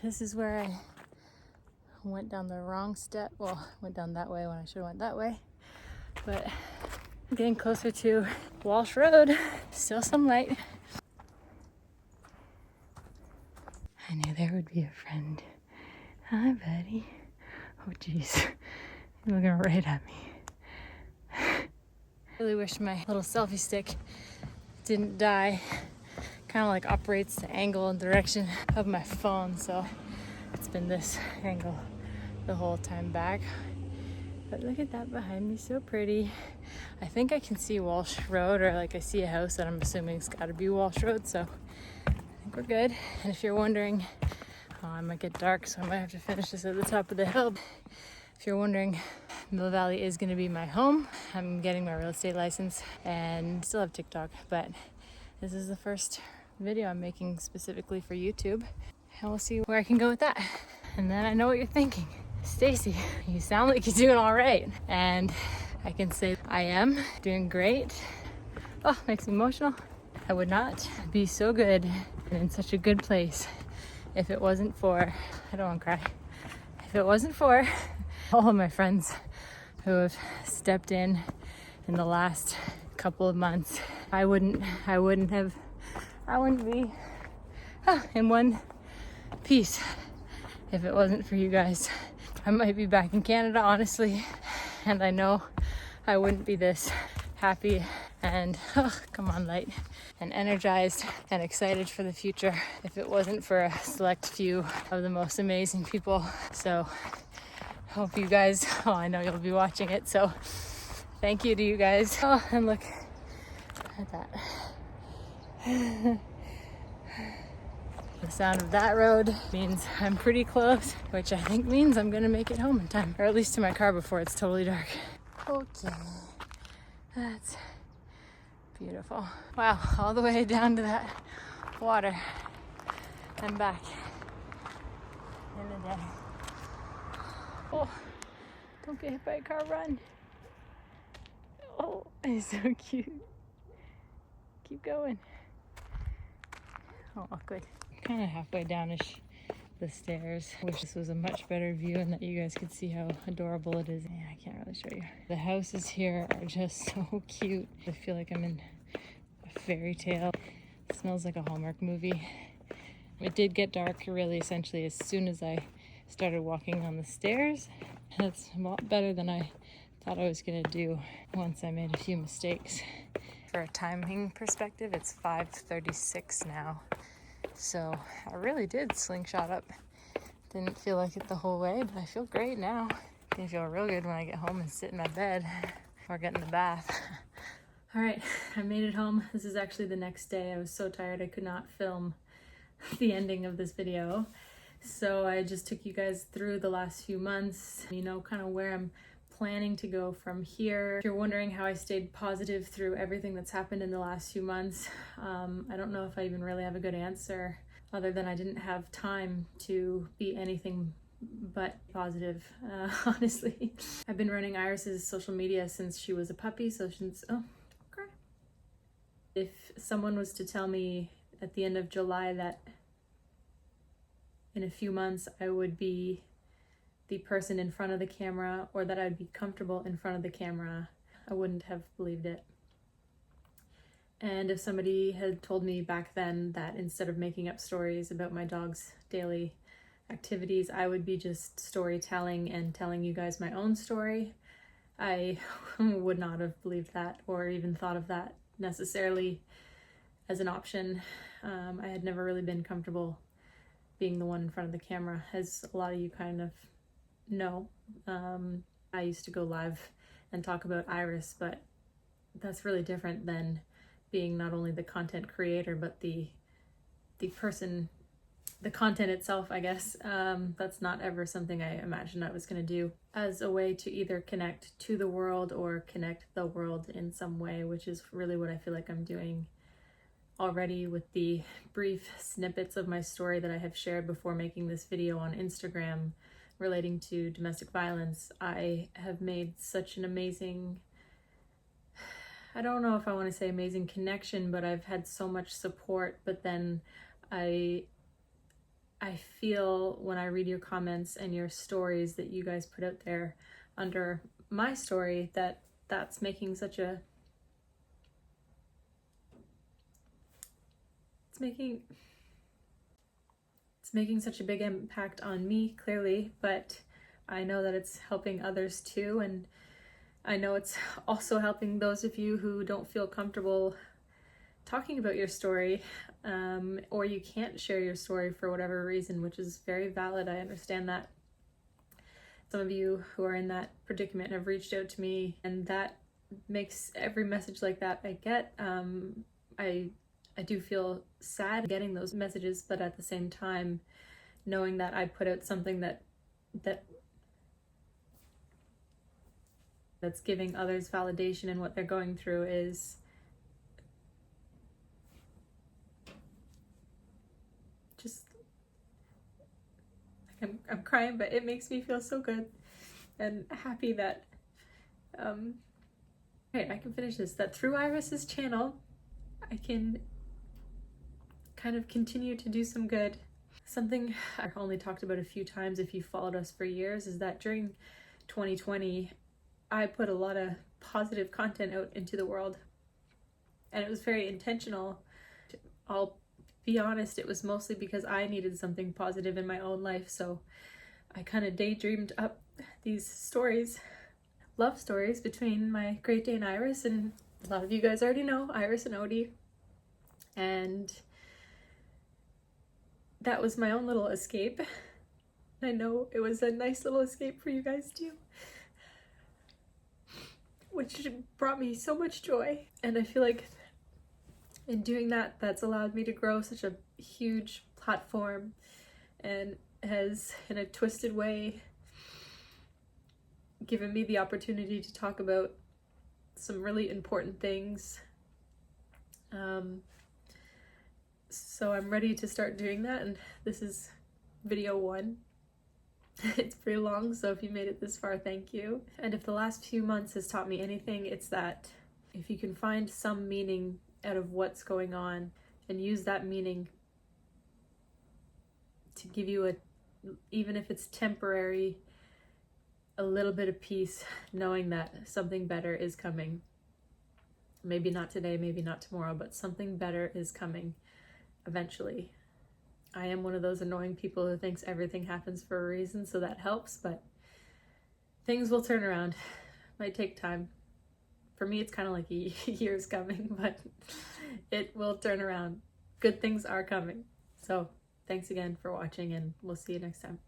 This is where I went down the wrong step. Well, went down that way when I should have went that way. But I'm getting closer to Walsh Road. Still some light. I knew there would be a friend. Hi, buddy. Oh, jeez. You're looking right at me. I really wish my little selfie stick didn't die. Kind of like operates the angle and direction of my phone, so it's been this angle the whole time back. But look at that behind me, so pretty. I think I can see Walsh Road, or like I see a house that I'm assuming it's got to be Walsh Road, so I think we're good. And if you're wondering, I might get dark, so I might have to finish this at the top of the hill. If you're wondering, Mill Valley is going to be my home. I'm getting my real estate license and still have TikTok, but this is the first video I'm making specifically for YouTube. And we'll see where I can go with that. And then I know what you're thinking. Staci, you sound like you're doing all right. And I can say I am doing great. Oh, makes me emotional. I would not be so good and in such a good place if it wasn't for, I don't want to cry, if it wasn't for all of my friends who have stepped in the last couple of months. I wouldn't be in one piece if it wasn't for you guys. I might be back in Canada, honestly, and I know I wouldn't be this happy and, come on, light, and energized and excited for the future if it wasn't for a select few of the most amazing people. So hope you guys, I know you'll be watching it, so thank you to you guys. Oh, and look at that. The sound of that road means I'm pretty close, which I think means I'm gonna make it home in time, or at least to my car before it's totally dark. Okay, that's beautiful. Wow, all the way down to that water and back in the day. Oh, don't get hit by a car, run. Oh, it's so cute. Keep going. Oh, good. Kind of halfway downish the stairs. Wish this was a much better view and that you guys could see how adorable it is. Yeah, I can't really show you. The houses here are just so cute. I feel like I'm in a fairy tale. It smells like a Hallmark movie. It did get dark really essentially as soon as I started walking on the stairs. That's a lot better than I thought I was gonna do once I made a few mistakes. For a timing perspective, it's 5:36 now. So I really did slingshot up. Didn't feel like it the whole way, but I feel great now. Gonna feel real good when I get home and sit in my bed or get in the bath. All right, I made it home. This is actually the next day. I was so tired I could not film the ending of this video. So I just took you guys through the last few months, you know, kind of where I'm planning to go from here. If you're wondering how I stayed positive through everything that's happened in the last few months, I don't know if I even really have a good answer other than I didn't have time to be anything but positive, honestly. I've been running Iris's social media since she was a puppy, so since, oh, cry. If someone was to tell me at the end of July that in a few months I would be the person in front of the camera, or that I'd be comfortable in front of the camera, I wouldn't have believed it. And if somebody had told me back then that instead of making up stories about my dog's daily activities, I would be just storytelling and telling you guys my own story, I would not have believed that or even thought of that necessarily as an option. I had never really been comfortable being the one in front of the camera, as a lot of you kind of know. I used to go live and talk about Iris, but that's really different than being not only the content creator, but the person, the content itself, I guess. That's not ever something I imagined I was going to do as a way to either connect to the world or connect the world in some way, which is really what I feel like I'm doing already with the brief snippets of my story that I have shared before making this video on Instagram relating to domestic violence. I have made such an amazing, I don't know if I want to say amazing connection, but I've had so much support. But then I I feel when I read your comments and your stories that you guys put out there under my story, that that's making such a, it's making such a big impact on me, clearly, but I know that it's helping others too, and I know it's also helping those of you who don't feel comfortable talking about your story, or you can't share your story for whatever reason, which is very valid. I understand that. Some of you who are in that predicament have reached out to me, and that makes every message like that I get, I do feel sad getting those messages, but at the same time, knowing that I put out something that's giving others validation in what they're going through is just, I'm crying, but it makes me feel so good and happy that okay, I can finish this, that through Iris's channel I can kind of continue to do some good. Something I've only talked about a few times if you followed us for years is that during 2020 I put a lot of positive content out into the world, and it was very intentional. I'll be honest, it was mostly because I needed something positive in my own life, so I kind of daydreamed up these stories, love stories between my Great Dane Iris, and a lot of you guys already know Iris and Odie, and that was my own little escape. I know it was a nice little escape for you guys too, which brought me so much joy, and I feel like in doing that, that's allowed me to grow such a huge platform, and has, in a twisted way, given me the opportunity to talk about some really important things. So I'm ready to start doing that, and this is video 1. It's pretty long, so if you made it this far, thank you. And if the last few months has taught me anything, it's that if you can find some meaning out of what's going on and use that meaning to give you even if it's temporary, a little bit of peace, knowing that something better is coming. Maybe not today, maybe not tomorrow, but something better is coming eventually. I am one of those annoying people who thinks everything happens for a reason, so that helps, but things will turn around. Might take time. For me, it's kind of like a year's coming, but it will turn around. Good things are coming. So thanks again for watching, and we'll see you next time.